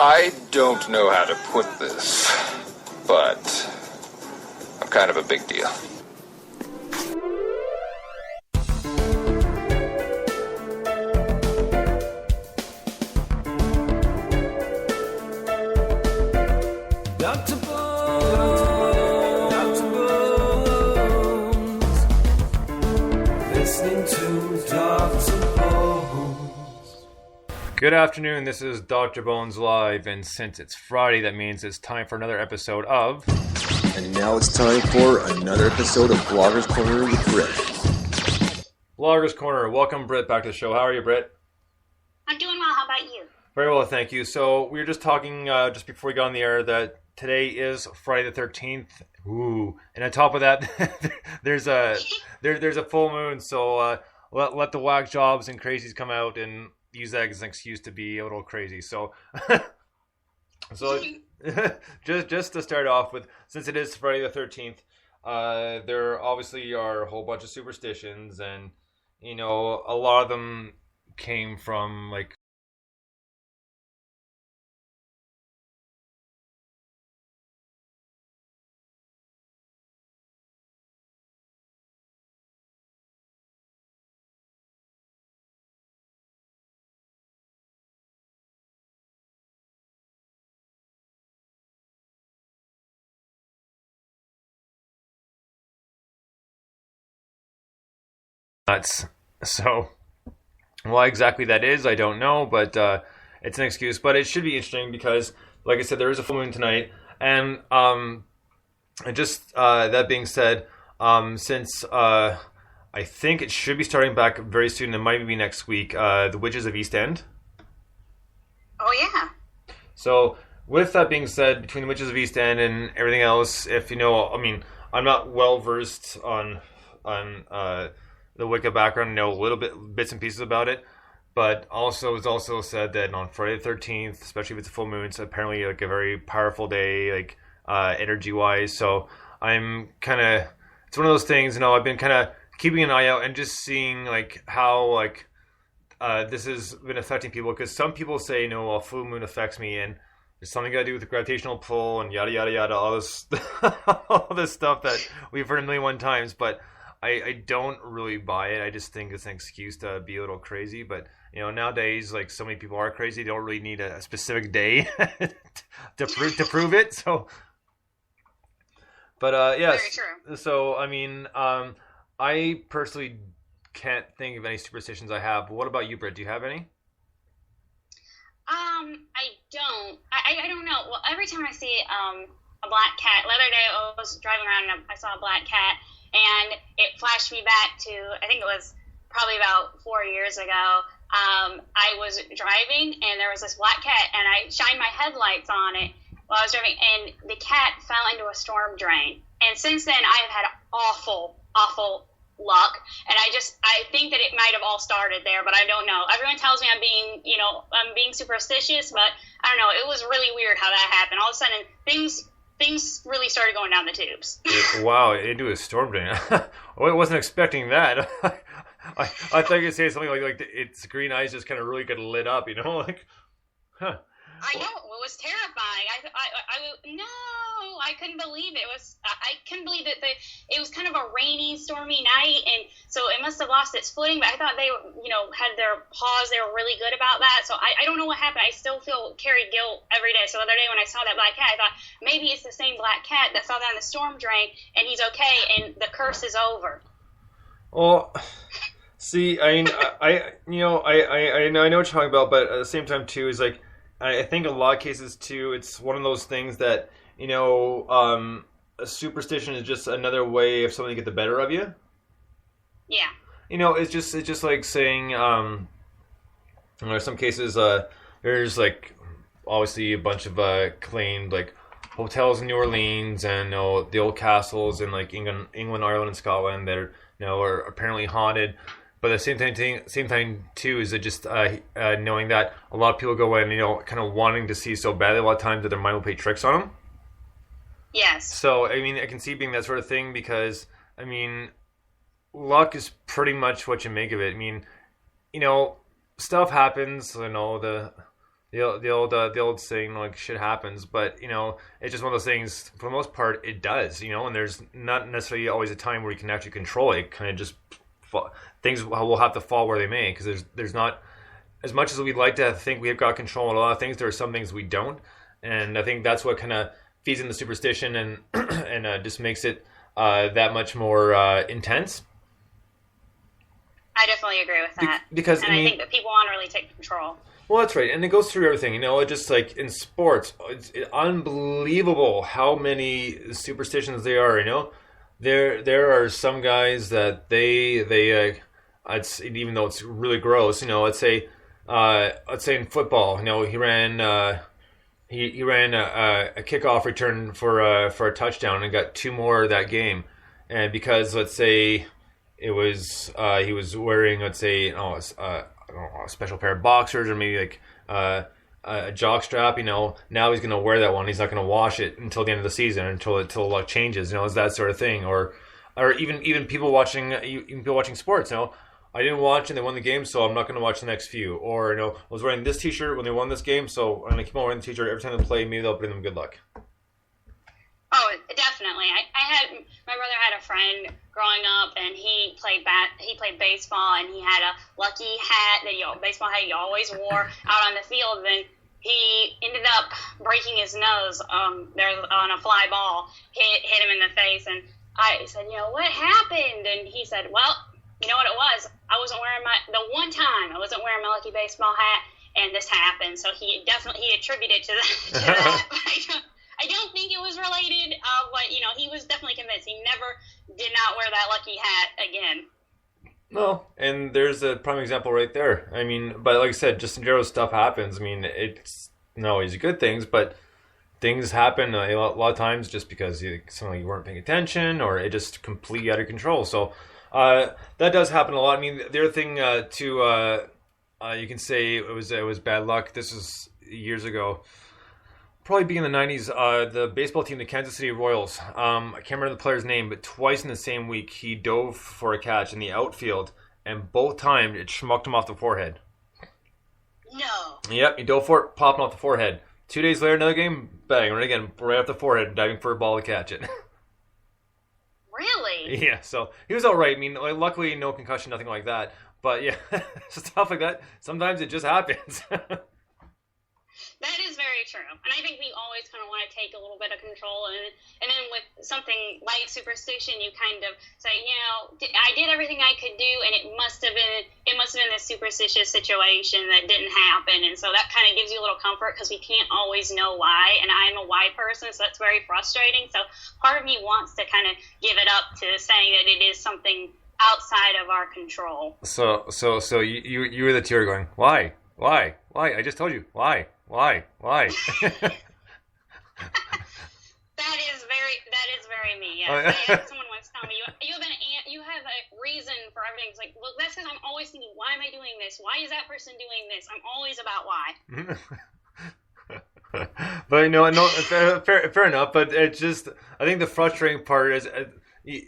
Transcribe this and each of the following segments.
I don't know how to put this, but I'm kind of a big deal. Good afternoon, this is Dr. Bones Live, and since it's Friday, that means it's time for another episode of... And now it's time for another episode of Blogger's Corner with Britt. Blogger's Corner, welcome Britt back to the show. How are you, Britt? I'm doing well, how about you? Very well, thank you. So, we were just talking just before we got on the air that today is Friday the 13th. Ooh, and on top of that, there's a full moon, so let the whack jobs and crazies come out and use that as an excuse to be a little crazy. So just to start off with, since it is Friday the 13th, there obviously are a whole bunch of superstitions, and you know, a lot of them came from like nuts. So why exactly that is, I don't know, but it's an excuse. But it should be interesting because, like I said, there is a full moon tonight, and just that being said, since I think it should be starting back very soon, it might be next week, the Witches of East End. Oh yeah. So with that being said, between the Witches of East End and everything else, if you know, I mean, I'm not well versed on the Wicca background, know a little bits and pieces about it, but also it's also said that on Friday the 13th, especially if it's a full moon, it's apparently like a very powerful day, like energy wise. So I'm kind of, it's one of those things, you know, I've been kind of keeping an eye out and just seeing like how like this has been affecting people, because some people say, no, well, full moon affects me and there's something got to do with the gravitational pull and yada yada yada, all this all this stuff that we've heard a million times, but I don't really buy it. I just think it's an excuse to be a little crazy. But you know, nowadays, like, so many people are crazy, they don't really need a specific day to prove it. So, but yes. Very true. So I mean, I personally can't think of any superstitions I have. What about you, Britt? Do you have any? I don't. I don't know. Well, every time I see a black cat, the other day I was driving around and I saw a black cat, and it flashed me back to, I think it was probably about 4 years ago. I was driving and there was this black cat, and I shined my headlights on it while I was driving, and the cat fell into a storm drain. And since then, I have had awful luck, and I think that it might have all started there, but I don't know. Everyone tells me I'm being superstitious, but I don't know. It was really weird how that happened. All of a sudden, things really started going down the tubes. Wow, into a storm drain. Oh, I wasn't expecting that. I thought you'd say something like its green eyes just kind of really got lit up, you know, like, huh. I know, it was terrifying. I couldn't believe it. I couldn't believe that it was kind of a rainy, stormy night, and so it must have lost its footing. But I thought they, had their paws. They were really good about that. So I don't know what happened. I still carry guilt every day. So the other day when I saw that black cat, I thought maybe it's the same black cat that fell down the storm drain, and he's okay, and the curse is over. Well, see, I mean, I know what you're talking about, but at the same time too, is like, I think in a lot of cases too, it's one of those things that, a superstition is just another way of something to get the better of you. Yeah. It's just like saying, in some cases, there's like obviously a bunch of claimed like hotels in New Orleans and the old castles in like England, Ireland, and Scotland that are apparently haunted. But at the same time too, is it just knowing that a lot of people go in, kind of wanting to see so badly a lot of times that their mind will play tricks on them. Yes. So, I mean, I can see being that sort of thing because, I mean, luck is pretty much what you make of it. I mean, stuff happens, the the old saying, like, shit happens, but it's just one of those things. For the most part, it does, and there's not necessarily always a time where you can actually control it. Kind of just things will have to fall where they may, because there's not as much as we'd like to think we've got control on a lot of things. There are some things we don't, and I think that's what kind of feeds in the superstition and and just makes it that much more intense. I definitely agree with that. Because I think that people want to really take control. Well, that's right, and it goes through everything. It just like in sports, it's unbelievable how many superstitions there are. There are some guys that they even though it's really gross. Let's say in football, he ran. He ran a kickoff return for a touchdown and got two more that game, and because let's say it was he was wearing, let's say, I don't know, a special pair of boxers or maybe like a jock strap. Now he's gonna wear that one. He's not gonna wash it until the end of the season, until luck changes. It's that sort of thing, or even people watching sports. I didn't watch and they won the game, so I'm not going to watch the next few. Or, I was wearing this t-shirt when they won this game, so I'm going to keep on wearing the t-shirt every time they play. Maybe they'll bring them good luck. Oh, definitely. My brother had a friend growing up, and he played baseball, and he had a lucky hat baseball hat he always wore out on the field. And he ended up breaking his nose there on a fly ball, hit him in the face. And I said, what happened? And he said, well, you know what it was? I wasn't wearing I wasn't wearing my lucky baseball hat, and this happened. So he attributed to that. I don't think it was related, but he was definitely convinced. He never did not wear that lucky hat again. No, and there's a prime example right there. I mean, but like I said, just in general, stuff happens. I mean, it's not always good things, but things happen a lot of times just because you weren't paying attention, or it just completely out of control. So that does happen a lot. I mean, the other thing too, you can say it was bad luck. This was years ago, probably being in the 90s. The baseball team, the Kansas City Royals. I can't remember the player's name, but twice in the same week he dove for a catch in the outfield, and both times it schmucked him off the forehead. No. Yep, he dove for it, popping off the forehead. 2 days later, another game, bang, right off the forehead, diving for a ball to catch it. Really? Yeah, so he was all right. I mean, luckily, no concussion, nothing like that. But yeah, stuff like that. Sometimes it just happens. That is very true. And I think we always kind of want to take a little bit of control. And then with something like superstition, you kind of say, I did everything I could do, and it must have been this superstitious situation that didn't happen. And so that kind of gives you a little comfort, because we can't always know why. And I'm a why person, so that's very frustrating. So part of me wants to kind of give it up to saying that it is something outside of our control. So you were the tear going, why? I just told you, why? That is very me. Yeah. Someone once told me you have a reason for everything. It's like, well, that's because I'm always thinking, why am I doing this? Why is that person doing this? I'm always about why. But no, fair enough. But it's just, I think the frustrating part is,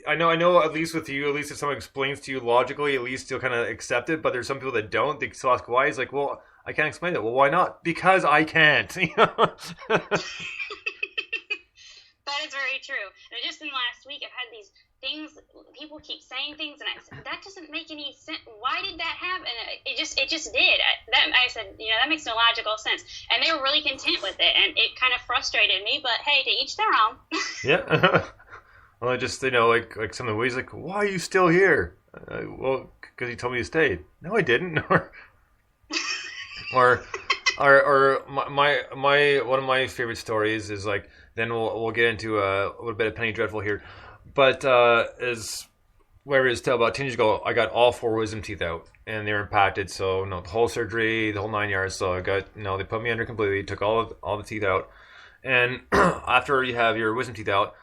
I know. At least with you, at least if someone explains to you logically, at least you'll kind of accept it. But there's some people that don't. They still ask why. It's like, well, I can't explain it. Well, why not? Because I can't. That is very true. And just in the last week, I've had these things. People keep saying things, and I said, that doesn't make any sense. Why did that happen? It just did. I said, that makes no logical sense. And they were really content with it, and it kind of frustrated me. But hey, to each their own. Yeah. Well, I just, like some of the ways, like, why are you still here? Well, because you told me to stay. No, I didn't. or my one of my favorite stories is like, then we'll get into a little bit of Penny Dreadful here, but is where it is till about 10 years ago, I got all 4 wisdom teeth out, and they were impacted. So the whole surgery, the whole 9 yards. So I got they put me under completely, took all the teeth out, and after you have your wisdom teeth out,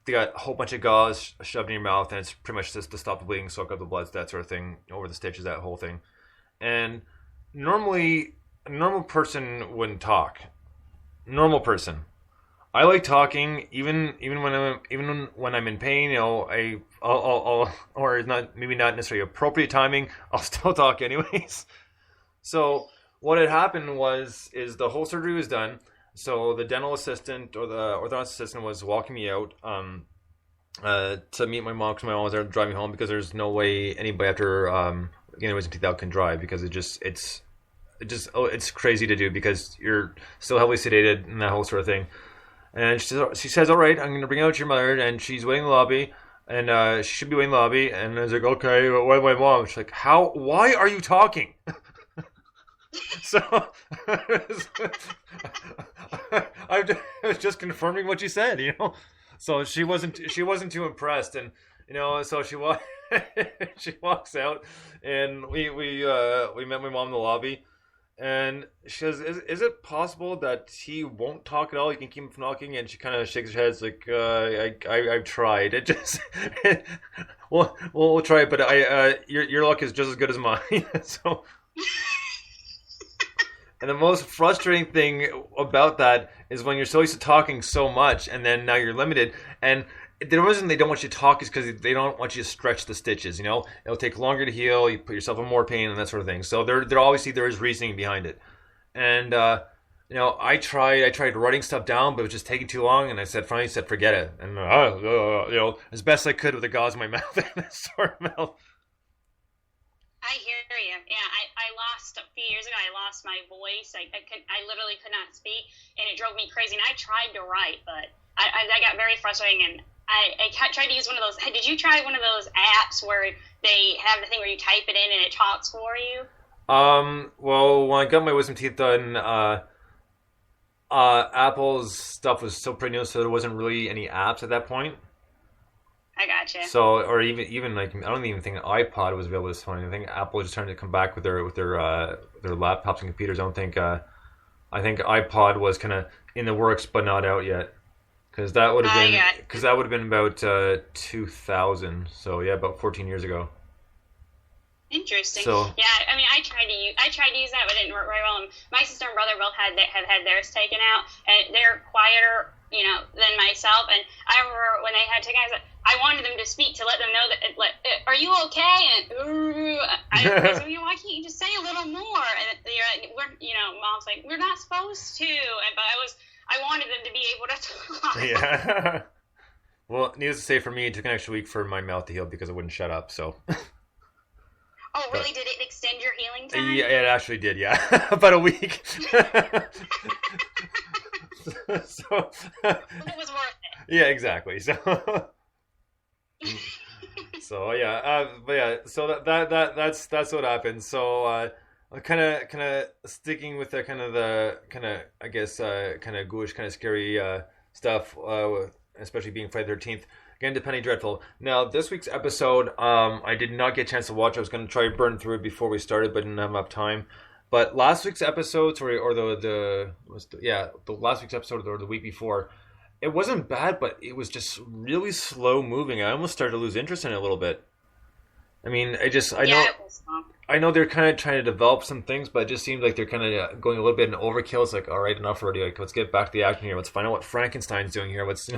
they got a whole bunch of gauze shoved in your mouth, and it's pretty much just to stop the bleeding, soak up the blood, that sort of thing, over the stitches, that whole thing. And normally, a normal person wouldn't talk. Normal person. I like talking, even when I'm in pain. I'll or it's not necessarily appropriate timing. I'll still talk anyways. So what had happened is the whole surgery was done. So the dental assistant or the orthodontist assistant was walking me out to meet my mom because my mom was there to drive me home because there's no way anybody after getting wisdom teeth out can drive because it's crazy to do because you're still heavily sedated and that whole sort of thing. And she says, all right, I'm going to bring out your mother, and she's waiting in the lobby. And she should be waiting in the lobby. And I was like, okay, but why my mom? She's like, why are you talking? So I was just confirming what you said, So she wasn't too impressed, and so she she walks out, and we met my mom in the lobby, and she says, "Is it possible that he won't talk at all? You can keep him from talking?" And she kind of shakes her head, like, "I've tried. It just we'll try it, but your luck is just as good as mine." So. And the most frustrating thing about that is when you're so used to talking so much, and then now you're limited. And the reason they don't want you to talk is because they don't want you to stretch the stitches. It'll take longer to heal. You put yourself in more pain and that sort of thing. So there obviously there is reasoning behind it. And I tried writing stuff down, but it was just taking too long. And I finally said, forget it. And as best I could with the gauze in my mouth and a sore mouth. I hear you. Yeah, I lost a few years ago. I lost my voice. I literally could not speak, and it drove me crazy. And I tried to write, but I got very frustrating. And I tried to use one of those. Did you try one of those apps where they have the thing where you type it in and it talks for you? Well, when I got my wisdom teeth done, Apple's stuff was still pretty new, so there wasn't really any apps at that point. I gotcha. So, or even like, I don't even think an iPod was available this time. I think Apple was just trying to come back with their laptops and computers. I think iPod was kind of in the works, but not out yet. Because that would have been about 2000. So yeah, about 14 years ago. Interesting. So, yeah, I mean, I tried to use that, but it didn't work very well. And my sister and brother both have had theirs taken out, and they're quieter, than myself. And I remember when they had taken out, I wanted them to speak to let them know that, are you okay? And I said, why can't you just say a little more? And Mom's like, we're not supposed to. But I wanted them to be able to talk. Yeah. Well, needless to say, for me, it took an extra week for my mouth to heal because it wouldn't shut up. So. Oh, really? Did it extend your healing time? Yeah, it actually did. Yeah, about a week. So. It was worth it. Yeah, exactly. So. So yeah, but yeah, so that's what happened. So kind of sticking with the kind of I guess kind of ghoulish, kind of scary stuff, especially being Friday the 13th. Again, to Penny Dreadful. Now, this week's episode, I did not get a chance to watch. I was going to try to burn through it before we started, but didn't have enough time. But last week's episodes, or the last week's episode or the week before, it wasn't bad, but it was just really slow moving. I almost started to lose interest in it a little bit. I mean, I know they're kind of trying to develop some things, but it just seems like they're kind of going a little bit in overkill. It's like, all right, enough already. Like, let's get back to the action here. Let's find out what Frankenstein's doing here. Let's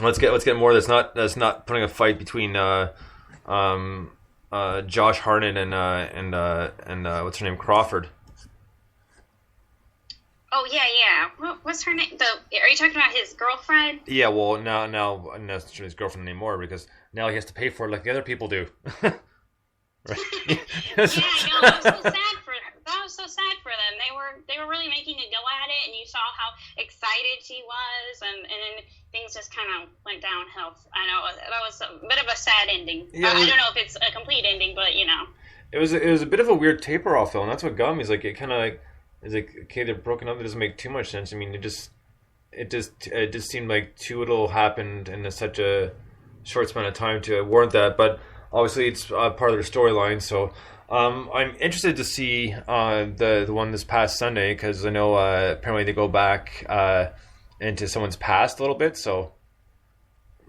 let's get more. That's not putting a fight between Josh Hartnett and what's her name, Crawford. Oh yeah. What's her name? Are you talking about his girlfriend? Yeah. Well, now I'm not sure his girlfriend anymore because now he has to pay for it like the other people do. Right. Yeah, I know. That was so sad for them. They were really making a go at it, and you saw how excited she was, and then things just kind of went downhill. I know that was a bit of a sad ending. Yeah, I don't know if it's a complete ending, but it was a bit of a weird taper off though, and that's what got me. Is like it kind of like is like, okay, they're broken up. It doesn't make too much sense. I mean, it just seemed like too little happened in such a short span of time to warrant that. But obviously, it's part of their storyline. So I'm interested to see the one this past Sunday because I know apparently they go back into someone's past a little bit. So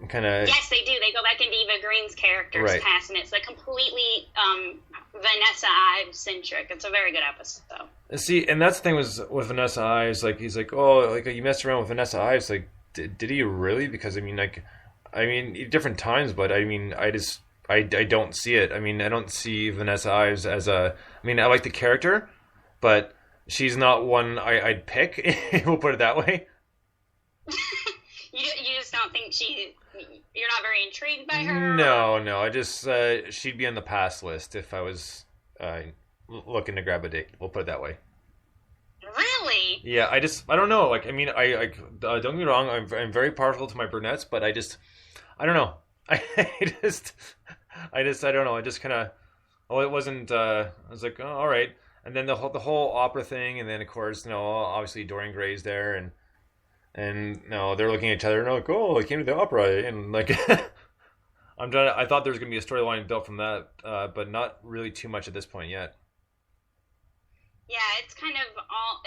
kind of yes, they do. They go back into Eva Green's character's past, and it's a completely Vanessa Ives centric. It's a very good episode. See, and that's the thing with Vanessa Ives. Like he's like, oh, like you messed around with Vanessa Ives. Like, did he really? Because I mean, different times, but I mean, I just I don't see it. I mean, I don't see Vanessa Ives as a. I mean, I like the character, but she's not one I'd pick. We'll put it that way. You just don't think you're not very intrigued by her? No. I just she'd be on the pass list if I was looking to grab a date. We'll put it that way. Really? Yeah, I don't know. Like, I mean, I don't get me wrong. I'm very partial to my brunettes, but I don't know. I don't know. I just kind of. Oh, it wasn't. I was like, oh, all right. And then the whole opera thing, and then of course, obviously Dorian Gray's there, and they're looking at each other and they're like, oh, I came to the opera, and like, I thought there was gonna be a storyline built from that, but not really too much at this point yet. Yeah, it's kind of all.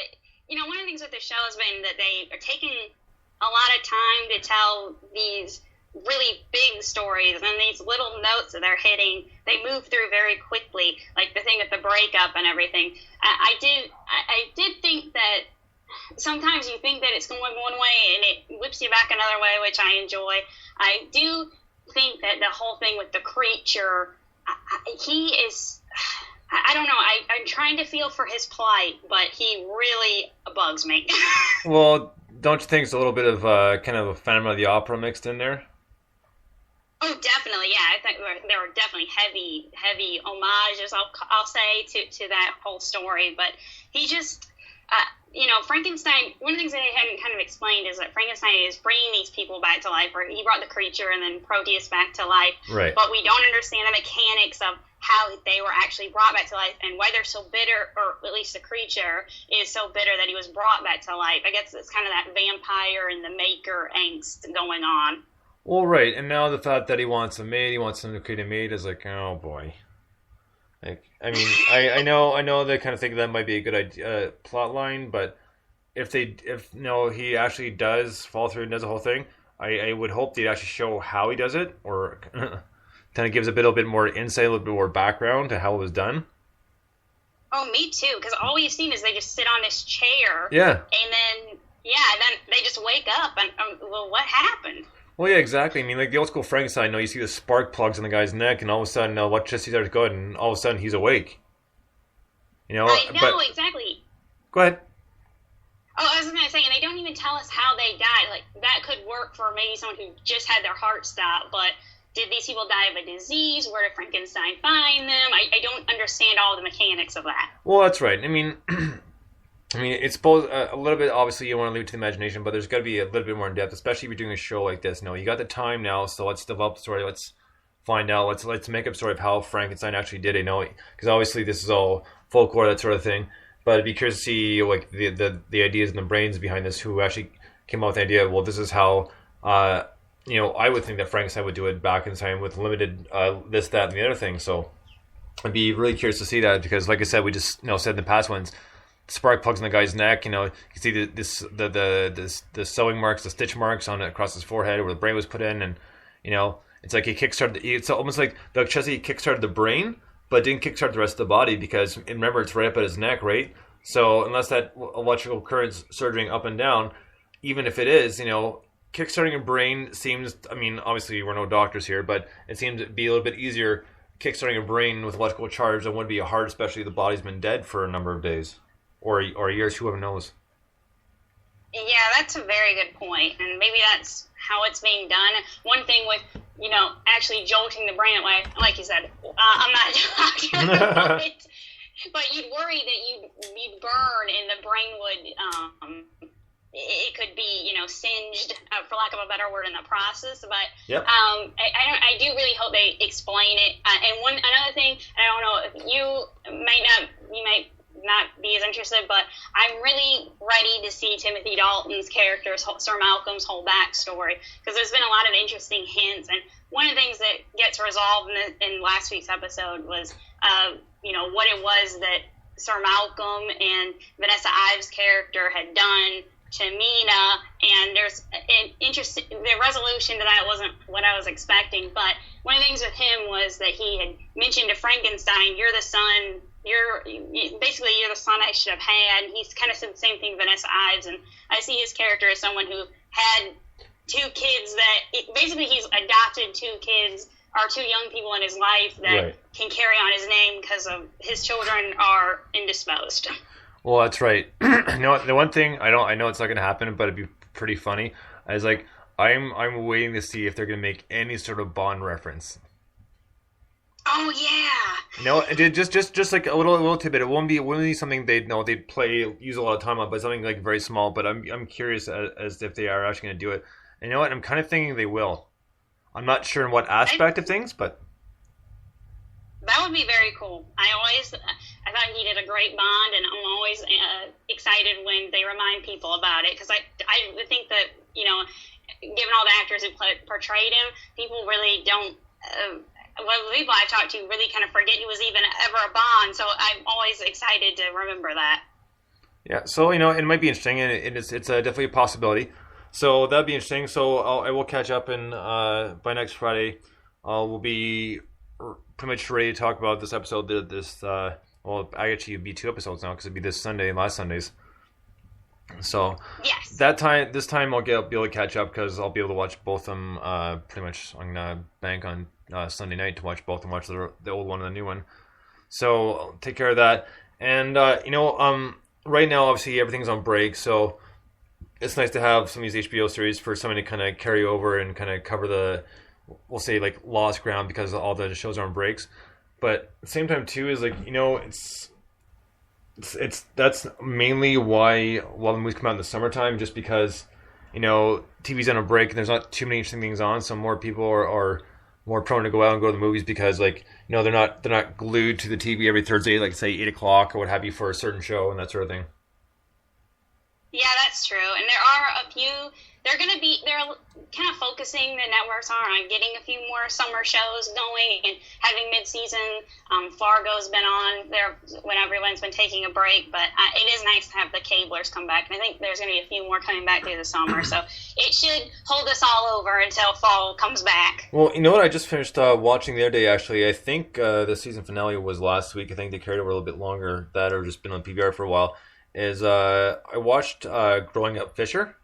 One of the things with the show has been that they are taking a lot of time to tell these really big stories, and these little notes that they're hitting, they move through very quickly, like the thing with the breakup and everything. I did think that sometimes you think that it's going one way and it whips you back another way, which I enjoy. I do think that the whole thing with the creature, he is, I don't know, I'm trying to feel for his plight, but he really bugs me. Well, don't you think it's a little bit of kind of a Phantom of the Opera mixed in there? Oh, definitely, yeah. I think there were definitely heavy homages, I'll say, to that whole story. But he just, Frankenstein, one of the things that I hadn't kind of explained is that Frankenstein is bringing these people back to life, or he brought the creature and then Proteus back to life. Right. But we don't understand the mechanics of how they were actually brought back to life and why they're so bitter, or at least the creature is so bitter that he was brought back to life. I guess it's kind of that vampire and the maker angst going on. Well, right, and now the fact that he wants a maid, he wants him to create a maid is like, oh boy. Like, I mean, I know they kind of think that might be a good idea, plot line, but if he actually does follow through and does the whole thing, I would hope they'd actually show how he does it, or kind of gives a little bit more insight, a little bit more background to how it was done. Oh, me too, because all we've seen is they just sit on this chair. Yeah. And then they just wake up, and well, what happened? Well, yeah, exactly. I mean, like the old school Frankenstein, you see the spark plugs on the guy's neck, and all of a sudden, electricity starts going, and all of a sudden, he's awake. I know, exactly. Go ahead. Oh, I was going to say, and they don't even tell us how they died. Like, that could work for maybe someone who just had their heart stop, but did these people die of a disease? Where did Frankenstein find them? I don't understand all the mechanics of that. Well, that's right. I mean, it's both a little bit, obviously, you want to leave it to the imagination, but there's got to be a little bit more in depth, especially if you're doing a show like this. You got the time now, so let's develop the story. Let's find out. Let's make up a story of how Frankenstein actually did it. Because obviously this is all folklore, that sort of thing. But I'd be curious to see like the ideas and the brains behind this, who actually came up with the idea. Well, this is how I would think that Frankenstein would do it back in time with limited this, that, and the other thing. So I'd be really curious to see that, because, like I said, we just said in the past ones, spark plugs on the guy's neck. You can see the sewing marks, the stitch marks on it across his forehead where the brain was put in, and it's like he kickstarted. It's almost like the electricity kickstarted the brain, but didn't kickstart the rest of the body, because remember, it's right up at his neck, right? So unless that electrical current's surging up and down, even if it is, kickstarting a brain seems. I mean, obviously we're no doctors here, but it seems to be a little bit easier kickstarting a brain with electrical charge than would be a heart, especially if the body's been dead for a number of days. Or years, whoever knows. Yeah, that's a very good point, and maybe that's how it's being done. One thing with, actually jolting the brain away, like you said, I'm not a doctor, but you'd worry that you'd burn and the brain would, it could be, singed, for lack of a better word, in the process. But yep. I do really hope they explain it. And another thing, I don't know if you might not be as interested, but I'm really ready to see Timothy Dalton's character, Sir Malcolm's whole backstory, because there's been a lot of interesting hints, and one of the things that gets resolved in last week's episode was, what it was that Sir Malcolm and Vanessa Ives' character had done to Mina, and there's the resolution to that wasn't what I was expecting, but one of the things with him was that he had mentioned to Frankenstein, you're the son the son I should have had. And he's kind of said the same thing to Vanessa Ives, and I see his character as someone who had two kids that basically he's adopted two kids, are two young people in his life that Right. can carry on his name because of his children are indisposed. Well, that's right. You know what? The one thing I know it's not going to happen, but it'd be pretty funny. Is like I'm waiting to see if they're going to make any sort of Bond reference. Oh yeah. No, it just like a little tidbit. It won't be something they'd use a lot of time on, but something like very small. But I'm curious as if they are actually going to do it. And you know what? I'm kind of thinking they will. I'm not sure in what aspect of things, but That would be very cool. I thought he did a great Bond, and I'm always excited when they remind people about it, because I think that, given all the actors who portrayed him, people really don't. Well, the people I've talked to really kind of forget he was even ever a Bond. So I'm always excited to remember that. yeah. So it might be interesting, and it's definitely a possibility. So that'd be interesting. So I will catch up, and by next Friday, we'll be pretty much ready to talk about this episode. Well, actually, it'd be 2 episodes now because it'd be this Sunday and last Sundays. So Yes. this time I'll be able to catch up because I'll be able to watch both of them. Pretty much, I'm gonna bank on Sunday night to watch both and watch the old one and the new one. So I'll take care of that. And right now, obviously, everything's on break, so it's nice to have some of these HBO series for someone to kind of carry over and kind of cover the, we'll say, like, lost ground because all the shows are on breaks. But at the same time, too, is like, it's that's mainly why the movies come out in the summertime, just because TV's on a break and there's not too many interesting things on, so more people are more prone to go out and go to the movies because, like, they're not glued to the TV every Thursday, like, say 8 o'clock or what have you, for a certain show and that sort of thing. Yeah, that's true. And there are a few, they're kind of focusing, the networks on getting a few more summer shows going and having mid-season. Fargo's been on there when everyone's been taking a break, but it is nice to have the cablers come back. And I think there's going to be a few more coming back through the summer. So it should hold us all over until fall comes back. Well, you know what? I just finished watching the other day, actually. I think the season finale was last week. I think they carried over a little bit longer, that or just been on PVR for a while. I watched Growing Up Fisher.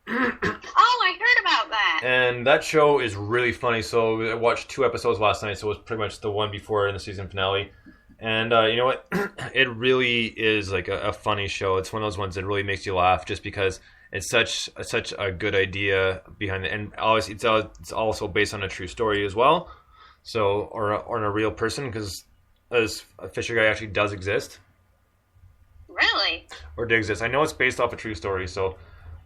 Oh, I heard about that. And that show is really funny. So I watched 2 episodes last night, so it was pretty much the one before in the season finale. And you know what? It really is like a funny show. It's one of those ones that really makes you laugh just because it's such a good idea behind it. And obviously it's also based on a true story as well. So, or on a real person, because this Fisher guy actually does exist. Really? Or did exist. I know it's based off a true story, so,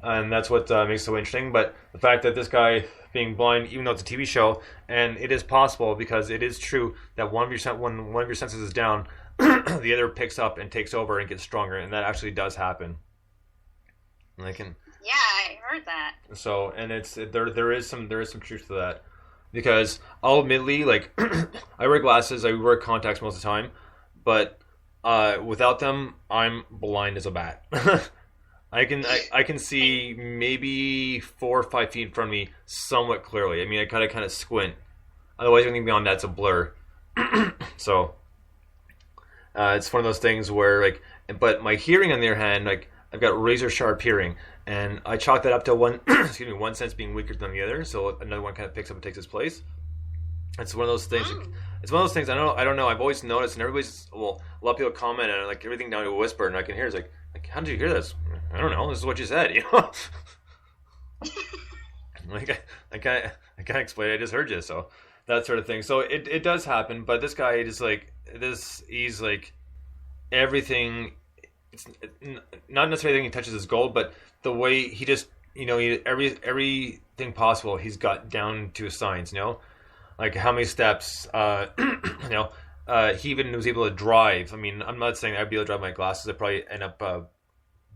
and that's what makes it so interesting. But the fact that this guy being blind, even though it's a TV show, and it is possible because it is true that when one of your senses is down, the other picks up and takes over and gets stronger, and that actually does happen. And Yeah, I heard that. So, and there is some truth to that, because I'll admittedly, like, I wear glasses, I wear contacts most of the time, but without them, I'm blind as a bat. I can see maybe 4 or 5 feet in front of me somewhat clearly. I mean, I kind of squint. Otherwise, anything beyond that's a blur. So it's one of those things where, like, but my hearing, on the other hand, like, I've got razor sharp hearing, and I chalk that up to one one sense being weaker than the other, so another one kind of picks up and takes its place. It's one of those things. It's one of those things. I don't know. I've always noticed, and a lot of people comment on, like, everything down to a whisper, and I can hear. It's like, how did you hear this? I don't know. This is what you said. Like, I can't explain it. I just heard you. So that sort of thing. So it does happen. But this guy is like this. He's like everything. It's not necessarily everything he touches is gold, but the way he just everything possible he's got down to a science. Like how many steps. He even was able to drive. I mean, I'm not saying I'd be able to drive my glasses. I'd probably end up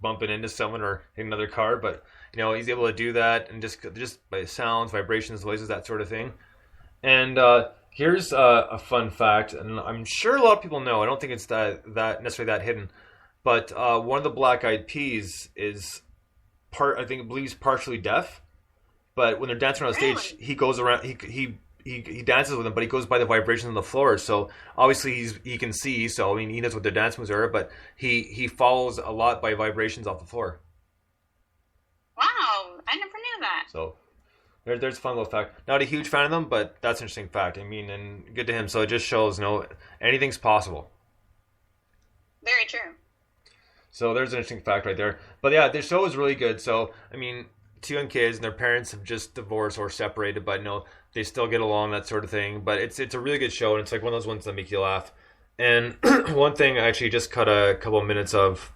bumping into someone or hitting another car, but he's able to do that, and just by sounds, vibrations, noises, that sort of thing. And here's a fun fact, and I'm sure a lot of people know. I don't think it's that necessarily that hidden, but one of the Black Eyed Peas is believes partially deaf, but when they're dancing around the stage, he goes around. He dances with them, but he goes by the vibrations on the floor. So obviously he can see. So I mean, he knows what their dance moves are, but he follows a lot by vibrations off the floor. Wow, I never knew that. So There's a fun little fact. Not a huge fan of them, but that's an interesting fact. I mean, and good to him. So it just shows, anything's possible. Very true. So there's an interesting fact right there. But yeah, the show is really good. So, I mean, two young kids and their parents have just divorced or separated, but they still get along, that sort of thing. But it's a really good show, and it's like one of those ones that make you laugh. And one thing I actually just cut a couple of minutes of,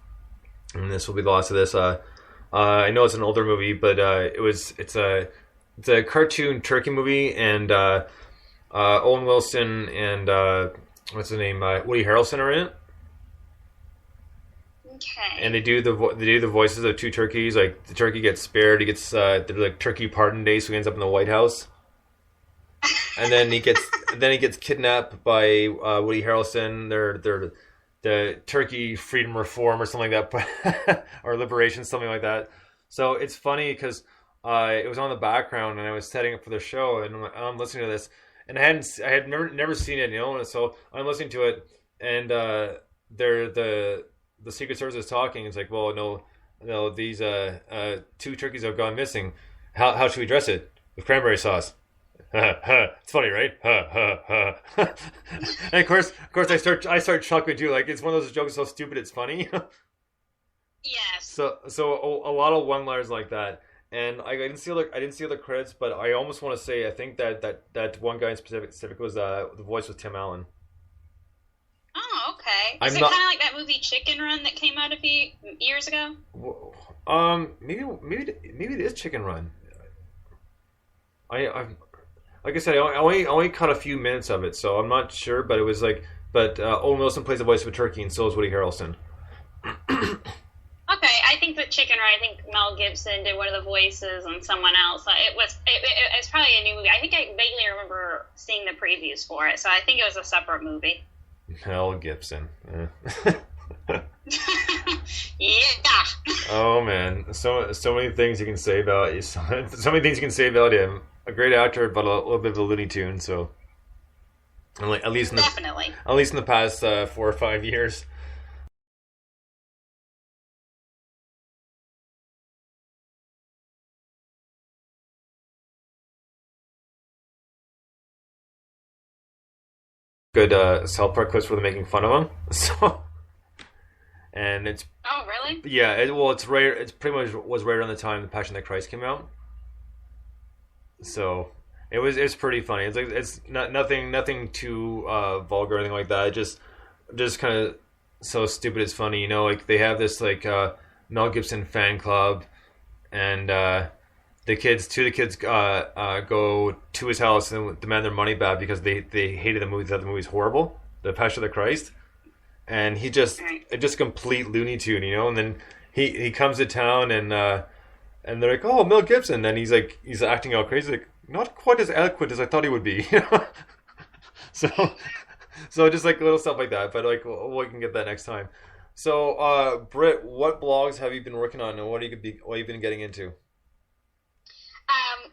and this will be the last of this. I know it's an older movie, but it's a cartoon turkey movie, and Owen Wilson and what's his name, Woody Harrelson are in it. Okay. And they do the voices of two turkeys. Like the turkey gets spared, he gets they're like turkey pardon day, so he ends up in the White House. And then he gets kidnapped by Woody Harrelson. They're the Turkey Freedom Reform or something like that, or Liberation, something like that. So it's funny because it was on the background and I was setting up for the show, and I'm listening to this, and I had never seen it, so I'm listening to it, and the Secret Service is talking. It's like, well, no, these two turkeys have gone missing. How should we dress it? With cranberry sauce. It's funny, right? And of course, I start chuckling too. Like, it's one of those jokes so stupid it's funny. Yes. So a lot of one-liners like that, and I didn't see other credits, but I almost want to say I think that one guy in specific was the voice was Tim Allen. Oh, okay. Is it kind of like that movie Chicken Run that came out a few years ago? Maybe it is Chicken Run. I like I said, I only caught a few minutes of it, so I'm not sure. But it was like, Owen Wilson plays the voice of a turkey, and so is Woody Harrelson. Okay, I think that Chicken Run, I think Mel Gibson did one of the voices and someone else. It's probably a new movie. I think I vaguely remember seeing the previews for it, so I think it was a separate movie. Mel Gibson. Yeah. Oh man, so many things you can say about so many things you can say about him. A great actor, but a little bit of a Looney Tune. So, at least in the past 4 or 5 years. Good South Park clips where they're making fun of him. So, and it's really? Yeah. It's right. It's pretty much was right around the time the Passion of the Christ came out. So it's pretty funny. It's like it's nothing too vulgar or anything like that. Just kind of so stupid it's funny. Like they have this like Mel Gibson fan club, and two of the kids go to his house and demand their money back because they hated the movie. Thought the movie's horrible, The Passion of the Christ, and he just complete Looney Tune, and then he comes to town and they're like, oh, Mel Gibson, and he's acting all crazy, like not quite as eloquent as I thought he would be, so just like little stuff like that, but like we can get that next time. So Britt, what blogs have you been working on, and what have you been getting into?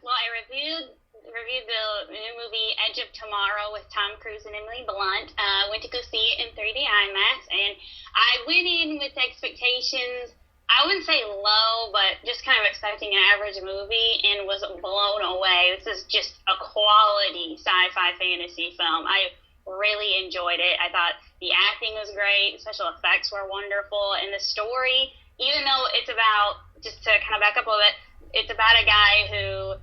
Well, I reviewed the new movie Edge of Tomorrow with Tom Cruise and Emily Blunt. Went to go see it in 3D IMAX, and I went in with expectations, I wouldn't say low, but just kind of expecting an average movie, and was blown away. This is just a quality sci-fi fantasy film. I really enjoyed it. I thought the acting was great, special effects were wonderful, and the story, even though it's about, just to kind of back up a little bit, it's about a guy who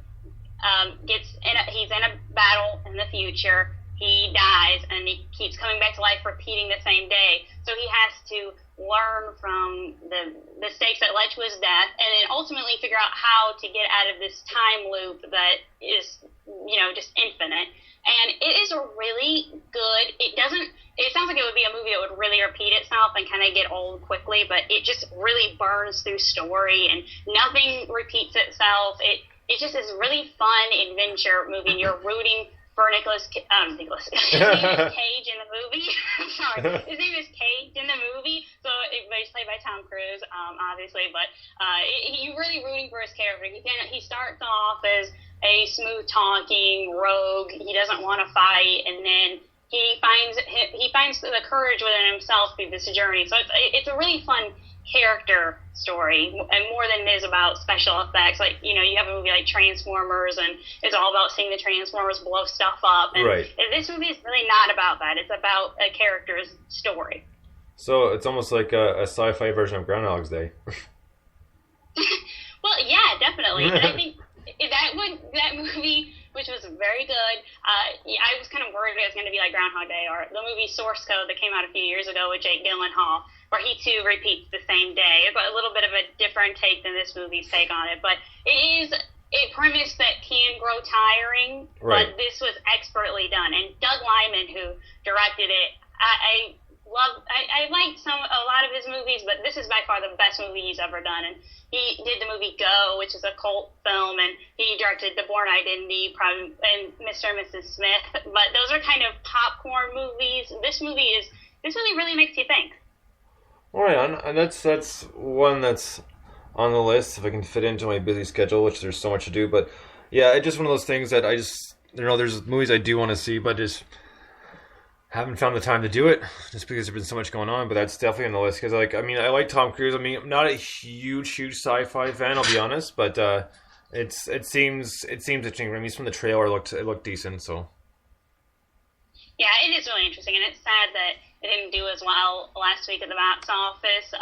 he's in a battle in the future. He dies, and he keeps coming back to life, repeating the same day. So he has to learn from the mistakes that led to his death, and then ultimately figure out how to get out of this time loop that is, just infinite. And it is really good. It sounds like it would be a movie that would really repeat itself and kind of get old quickly, but it just really burns through story, and nothing repeats itself. It just is really fun adventure movie, and you're rooting for Nicolas Cage in the movie. I'm sorry. His name is Cage in the movie, so he's played by Tom Cruise, obviously, but you're really rooting for his character. He starts off as a smooth-talking rogue. He doesn't want to fight, and then he finds the courage within himself through this journey. So it's a really fun character story, and more than it is about special effects. Like, you have a movie like Transformers, and it's all about seeing the Transformers blow stuff up. And right. This movie is really not about that. It's about a character's story. So it's almost like a sci-fi version of Groundhog's Day. Well, yeah, definitely. And I think that movie, which was very good, I was kind of worried it was going to be like Groundhog Day, or the movie Source Code that came out a few years ago with Jake Gyllenhaal, where he too repeats the same day. It's a little bit of a different take than this movie's take on it, but it is a premise that can grow tiring, right. But this was expertly done. And Doug Liman, who directed it, I liked a lot of his movies, but this is by far the best movie he's ever done. And he did the movie Go, which is a cult film, and he directed The Bourne Identity and Mr. and Mrs. Smith. But those are kind of popcorn movies. This movie really makes you think. All right, and that's one that's on the list if I can fit into my busy schedule, which there's so much to do. But yeah, it's just one of those things that I just, there's movies I do want to see, but just haven't found the time to do it, just because there's been so much going on. But that's definitely on the list, because I like Tom Cruise. I'm not a huge sci-fi fan, I'll be honest, but it seems interesting. At least from the trailer, it looked decent. So yeah, it is really interesting, and it's sad that it didn't do as well last week at the box office.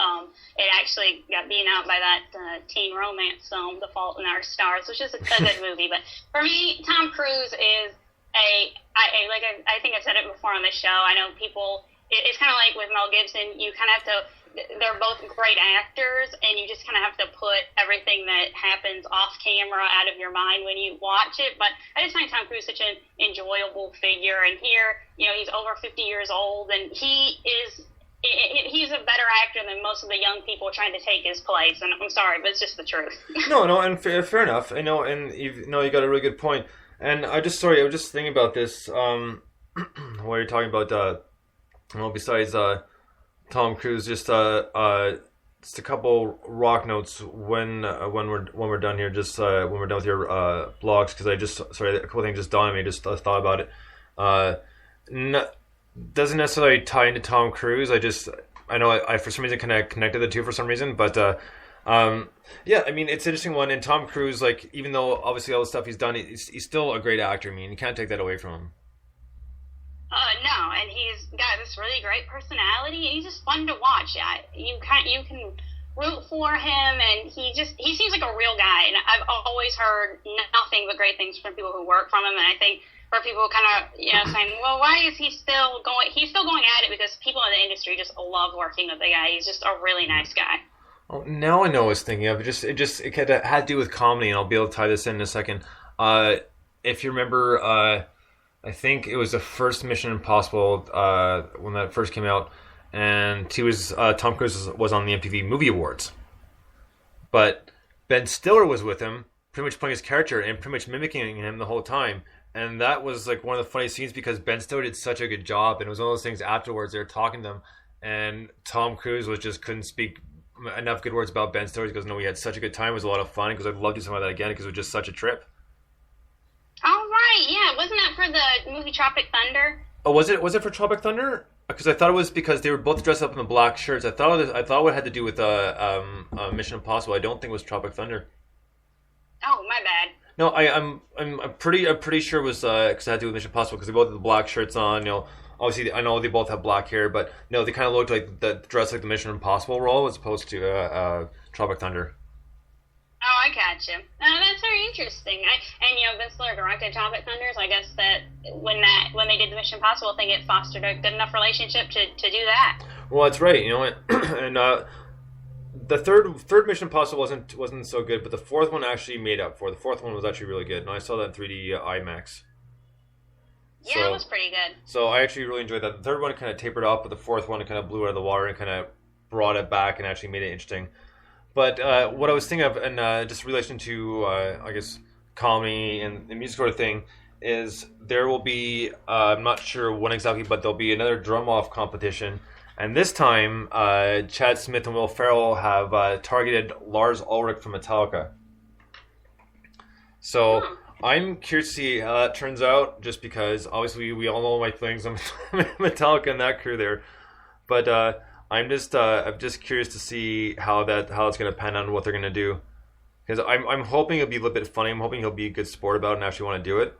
It actually got beaten out by that teen romance film, The Fault in Our Stars, which is a good movie. But for me, Tom Cruise is I think I've said it before on the show. I know people, it's kind of like with Mel Gibson, you kind of have to, they're both great actors, and you just kind of have to put everything that happens off camera out of your mind when you watch it. But I just find Tom Cruise such an enjoyable figure, and here, he's over 50 years old, and he's a better actor than most of the young people trying to take his place, and I'm sorry, but it's just the truth. No, and fair enough. I know, and you got a really good point. And I was just thinking about this, while you're talking about, besides Tom Cruise, just a couple rock notes when we're done here, just when we're done with your blogs, because a couple things just dawned on me, just thought about it. Doesn't necessarily tie into Tom Cruise. I know I for some reason kind of connected the two for some reason, but yeah, I mean, it's an interesting one. And Tom Cruise, like, even though obviously all the stuff he's done, he's still a great actor. I mean, you can't take that away from him. No, and he's got this really great personality, and he's just fun to watch. You can root for him, and he seems like a real guy. And I've always heard nothing but great things from people who work from him. And I think for people kind of saying, well, why is he still going? He's still going at it because people in the industry just love working with the guy. He's just a really nice guy. Oh, now I know what I was thinking of. It had to do with comedy, and I'll be able to tie this in a second. If you remember, I think it was the first Mission Impossible when that first came out, and Tom Cruise was on the MTV Movie Awards, but Ben Stiller was with him, pretty much playing his character and pretty much mimicking him the whole time. And that was like one of the funny scenes because Ben Stiller did such a good job, and it was one of those things afterwards they were talking to him, and Tom Cruise couldn't speak enough good words about Ben Stiller. He goes, no, we had such a good time, it was a lot of fun, because I'd love to do something like that again, because it was just such a trip. Oh, right, yeah. Wasn't that for the movie Tropic Thunder? Oh, was it for Tropic Thunder? Because I thought it was because they were both dressed up in the black shirts. I thought it had to do with Mission Impossible. I don't think it was Tropic Thunder. Oh, my bad. No, I'm pretty sure it was because it had to do with Mission Impossible, because they both had the black shirts on. Obviously, I know they both have black hair, but no, they kind of looked like dressed like the Mission Impossible role as opposed to Tropic Thunder. Oh, I gotcha. That's very interesting. Ben Stiller directed Tropic Thunder, so I guess that when they did the Mission Impossible thing, it fostered a good enough relationship to do that. Well, that's right. And the third Mission Impossible wasn't so good, but the fourth one actually made up for. The fourth one was actually really good, and I saw that in 3D IMAX. Yeah, it was pretty good. So I actually really enjoyed that. The third one kind of tapered off, but the fourth one kind of blew out of the water and kind of brought it back and actually made it interesting. But what I was thinking of, and just in relation to, I guess, comedy and the music sort of thing, is there will be, I'm not sure when exactly, but there'll be another drum-off competition. And this time, Chad Smith and Will Ferrell have targeted Lars Ulrich from Metallica. So I'm curious to see how that turns out, just because obviously we all know my feelings on Metallica and that crew there. But I'm just curious to see how it's going to pan out and what they're going to do. Because I'm hoping it'll be a little bit funny. I'm hoping he'll be a good sport about it and actually want to do it.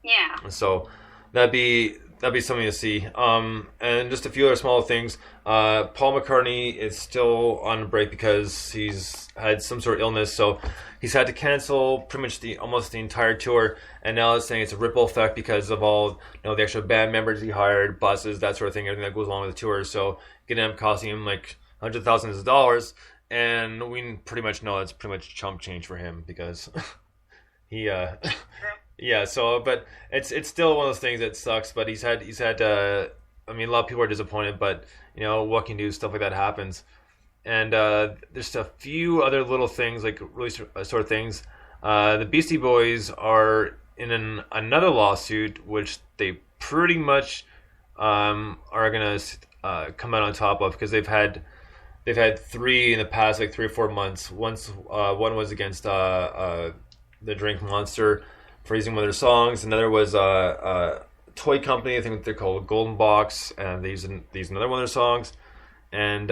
Yeah. So that'd be something to see. And just a few other small things. Paul McCartney is still on break because he's had some sort of illness, so he's had to cancel pretty much almost the entire tour. And now it's saying it's a ripple effect because of all the extra band members he hired, buses, that sort of thing, everything that goes along with the tour. So getting him costing him like hundreds of thousands of dollars, and we pretty much know that's pretty much chump change for him because he. Yeah, so but it's still one of those things that sucks. But he's had I mean, a lot of people are disappointed, but what can you do? Stuff like that happens. And there's a few other little things, like really sort of things. The Beastie Boys are in another lawsuit, which they pretty much are gonna come out on top of, because they've had three in the past, like 3 or 4 months. One was against the Drink Monster for using one of their songs. Another was a toy company, I think they're called Golden Box, and they used another one of their songs. And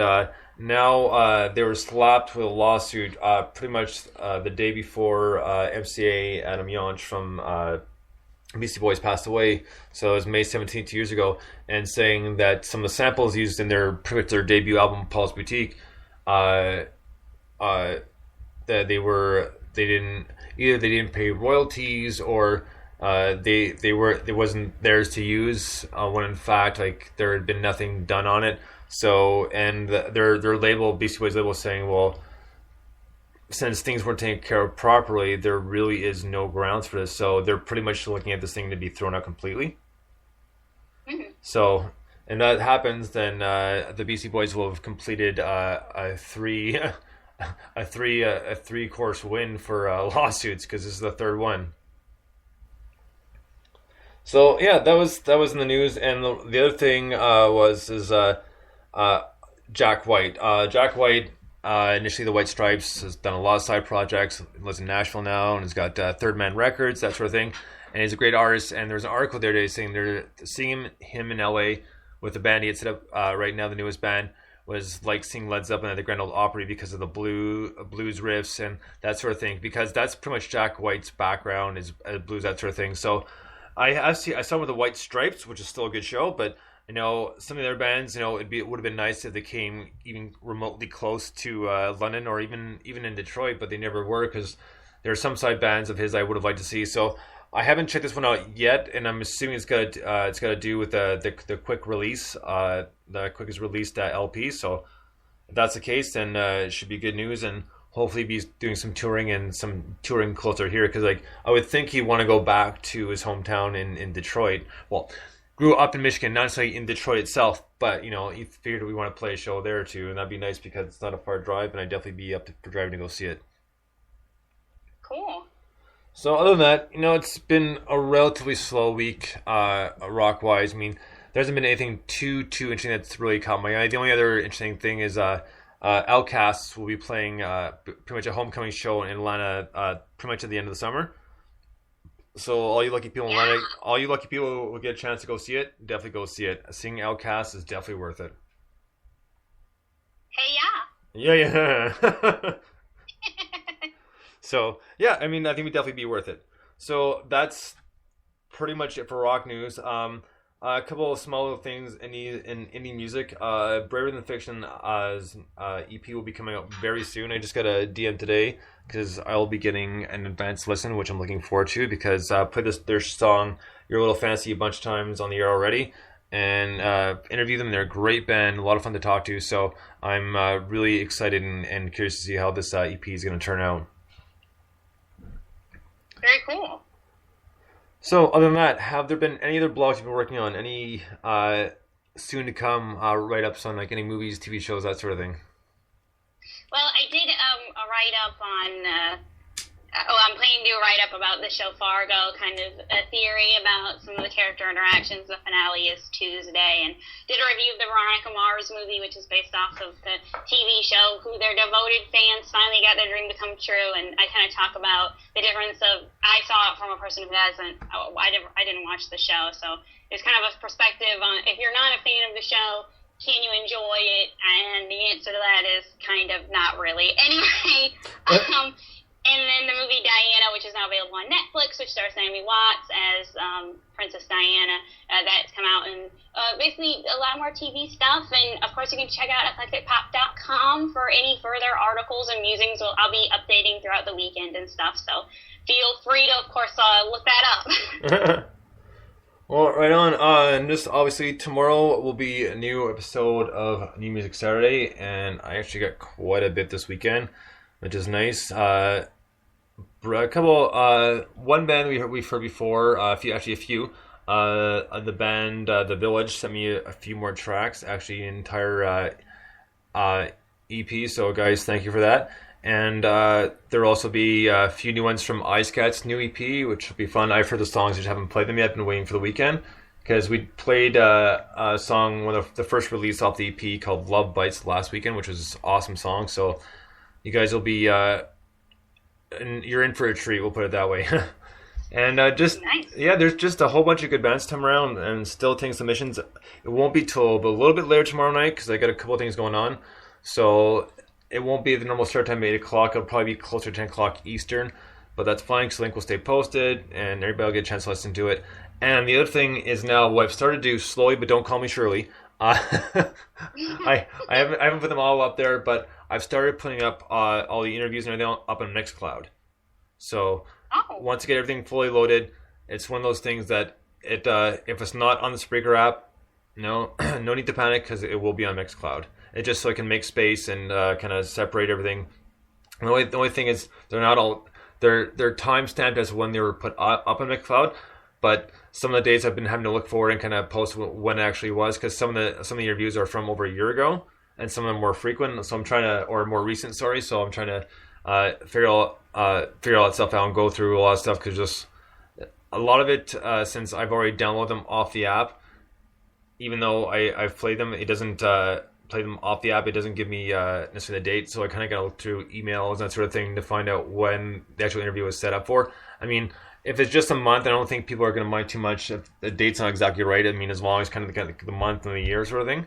now they were slapped with a lawsuit pretty much the day before MCA Adam Yonch from Beastie Boys passed away. So it was May 17th, 2 years ago, and saying that some of the samples used in their debut album, Paul's Boutique, that they didn't pay royalties, or it wasn't theirs to use, when in fact there had been nothing done on it. So, and their label, Beastie Boys label, saying, well, since things weren't taken care of properly, there really is no grounds for this. So they're pretty much looking at this thing to be thrown out completely. Mm-hmm. So, and that happens, then the Beastie Boys will have completed a three course win for lawsuits, because this is the third one. So yeah, that was in the news. And the other thing is Jack White. Jack White, initially the White Stripes, has done a lot of side projects. He lives in Nashville now, and has got Third Man Records, that sort of thing. And he's a great artist. And there's an article there today saying they're seeing him in LA with the band he had set up right now, the newest band, was like seeing Led Zeppelin at the Grand Ole Opry because of the blues riffs and that sort of thing, because that's pretty much Jack White's background, is blues, that sort of thing. So I saw with the White Stripes, which is still a good show, but some of their bands, it would have been nice if they came even remotely close to London, or even in Detroit, but they never were, because there are some side bands of his I would have liked to see. So I haven't checked this one out yet, and I'm assuming it's got to do with the quick release, the quickest released LP. So if that's the case, then it should be good news, and hopefully be doing some touring, and some touring closer here, because I would think he'd want to go back to his hometown in Detroit. Well, grew up in Michigan, not necessarily in Detroit itself, but he figured we want to play a show there or two, and that'd be nice because it's not a far drive, and I'd definitely be up for driving to go see it. Cool. So other than that, it's been a relatively slow week, rock-wise. I mean, there hasn't been anything too interesting that's really caught my eye. The only other interesting thing is Outcasts will be playing pretty much a homecoming show in Atlanta pretty much at the end of the summer. So all you lucky people in Atlanta, all you lucky people will get a chance to go see it. Definitely go see it. Seeing Outcasts is definitely worth it. Hey, yeah. Yeah. So, yeah, I mean, I think we'd definitely be worth it. So that's pretty much it for rock news. A couple of small little things in indie music. Braver Than Fiction EP will be coming out very soon. I just got a DM today because I'll be getting an advanced listen, which I'm looking forward to, because I played their song Your Little Fantasy a bunch of times on the air already, and interviewed them. They're a great band, a lot of fun to talk to. So I'm really excited and curious to see how this EP is going to turn out. Very cool. So, other than that, have there been any other blogs you've been working on? Any soon to come write-ups on any movies, TV shows, that sort of thing? Well, I did a write-up on I'm planning to do a write-up about the show Fargo, kind of a theory about some of the character interactions. The finale is Tuesday, and did a review of the Veronica Mars movie, which is based off of the TV show, who their devoted fans finally got their dream to come true, and I kind of talk about the difference of, I saw it from a person who hasn't, I didn't watch the show, so it's kind of a perspective on, if you're not a fan of the show, can you enjoy it? And the answer to that is kind of not really. Anyway, and then the movie Diana, which is now available on Netflix, which stars Naomi Watts as Princess Diana, that's come out, and basically a lot more TV stuff. And of course, you can check out eclecticpop.com for any further articles and musings. I'll be updating throughout the weekend and stuff. So feel free to, of course, look that up. Well, right on. And just obviously tomorrow will be a new episode of New Music Saturday, and I actually got quite a bit this weekend, which is nice. A couple, one band we've heard before, a few. The band The Village sent me a few more tracks, actually an entire EP. So guys, thank you for that. And there'll also be a few new ones from Ice Cat's new EP, which will be fun. I've heard the songs, just haven't played them yet. I've been waiting for the weekend because we played a song, one of the first release off the EP called Love Bites last weekend, which was an awesome song. So you guys will be, and you're in for a treat, we'll put it that way. And just, nice. Yeah, there's just a whole bunch of good bands to come around, and still taking submissions. It won't be till a little bit later tomorrow night because I got a couple of things going on. So it won't be the normal start time, 8 o'clock. It'll probably be closer to 10 o'clock Eastern, but that's fine because the link will stay posted and everybody will get a chance to listen to it. And the other thing is now what I've started to do slowly, but don't call me Shirley. I haven't put them all up there, but I've started putting up all the interviews and everything up on Mixcloud. So once I get everything fully loaded, it's one of those things that if it's not on the Spreaker app, no need to panic because it will be on Mixcloud. It's just so I can make space and kind of separate everything. The only thing is they're not all they're time stamped as when they were put up on Mixcloud, but some of the days I've been having to look forward and kind of post when it actually was, because some of the interviews are from over a year ago and some of them more frequent. So I'm trying to, or more recent, sorry. So I'm trying to figure all that stuff out and go through a lot of stuff, because just a lot of it since I've already downloaded them off the app, even though I've played them, it doesn't play them off the app. It doesn't give me necessarily the date, so I kind of got to look through emails and that sort of thing to find out when the actual interview was set up for. I mean, if it's just a month, I don't think people are going to mind too much if the date's not exactly right. I mean, as long as kind of the month and the year sort of thing.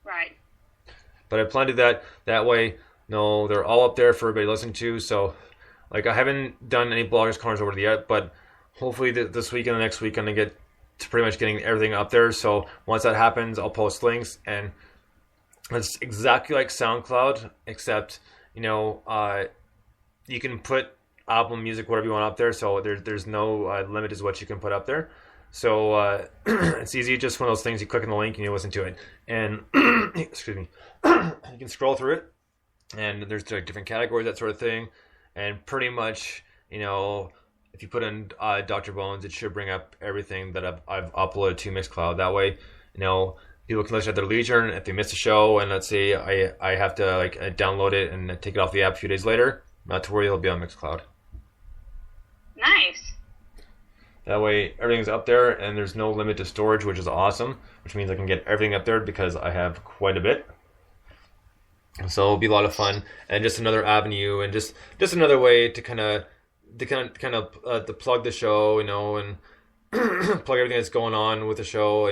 Right. But I plan to do that way. No, they're all up there for everybody to listen to. So, like, I haven't done any Bloggers Corners over there yet, but hopefully this week and the next week I'm going to get to pretty much getting everything up there. So once that happens, I'll post links, and it's exactly like SoundCloud, except, you can put album music, whatever you want up there. So there's no limit as what you can put up there. So it's easy. Just one of those things. You click on the link and you listen to it. And excuse me, you can scroll through it, and there's like different categories, that sort of thing. And pretty much, if you put in Dr. Bones, it should bring up everything that I've uploaded to Mixcloud. That way, people can listen at their leisure, and if they miss a show, and let's say I have to download it and take it off the app a few days later, not to worry, it'll be on Mixcloud. Nice. That way, everything's up there, and there's no limit to storage, which is awesome, which means I can get everything up there because I have quite a bit. So it'll be a lot of fun, and just another avenue, and just another way to kind of to plug the show, and plug everything that's going on with the show,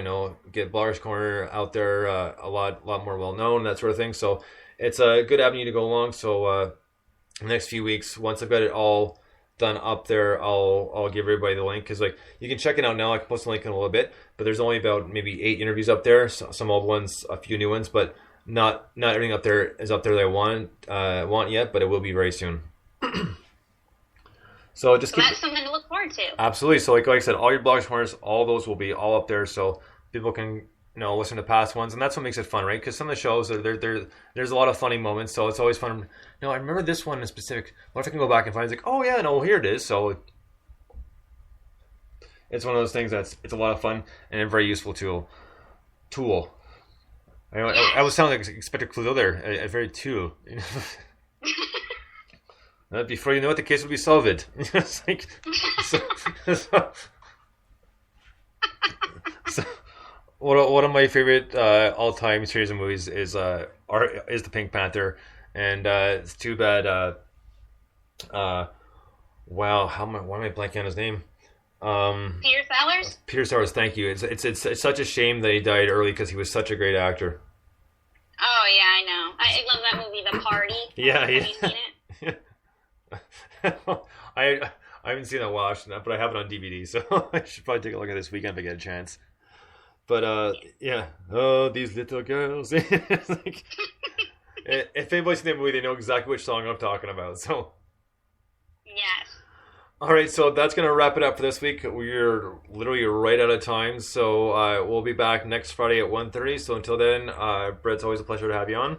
get Bloggers Corner out there a lot more well known, that sort of thing. So it's a good avenue to go along. So the next few weeks, once I've got it all done up there, I'll give everybody the link, because you can check it out now. I can post a link in a little bit, but there's only about maybe 8 interviews up there, so, some old ones, a few new ones, but not everything up there is up there that I want yet, but it will be very soon. So just keep. That's something to look forward to. Absolutely. So like I said, all your Bloggers Corners, all those will be all up there, so people can listen to past ones, and that's what makes it fun, right? Because some of the shows there's a lot of funny moments, so it's always fun. I remember this one in specific. What if I can go back and find? It's like, oh yeah, no, here it is. So it's one of those things it's a lot of fun and a very useful tool. I was sounding like Inspector Clouseau there, a very tool. Before you know it, the case will be solved. It's like, so, so, so one of my favorite all-time series of movies is the Pink Panther, and it's too bad. Wow, why am I blanking on his name? Peter Sellers. Peter Sellers. Thank you. It's such a shame that he died early because he was such a great actor. Oh yeah, I know. I love that movie, The Party. Yeah, Have you seen it? I haven't seen it watched, but I have it on DVD, so I should probably take a look at it this weekend if I get a chance. But yeah, oh, these little girls. It's like, if anybody's seen that movie, they know exactly which song I'm talking about. So, Yes. all right, so that's gonna wrap it up for this week. We're literally right out of time, so we'll be back next Friday at 1:30. So until then, Brett, it's always a pleasure to have you on.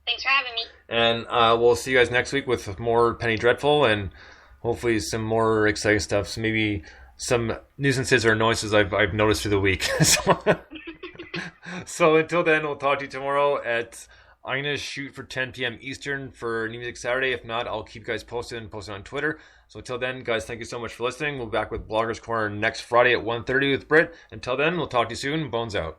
Thanks for having me. And we'll see you guys next week with more Penny Dreadful and hopefully some more exciting stuff. So maybe some nuisances or annoyances I've noticed through the week. So until then, we'll talk to you tomorrow I'm going to shoot for 10 p.m. Eastern for New Music Saturday. If not, I'll keep you guys posted and post it on Twitter. So until then, guys, thank you so much for listening. We'll be back with Bloggers Corner next Friday at 1:30 with Britt. Until then, we'll talk to you soon. Bones out.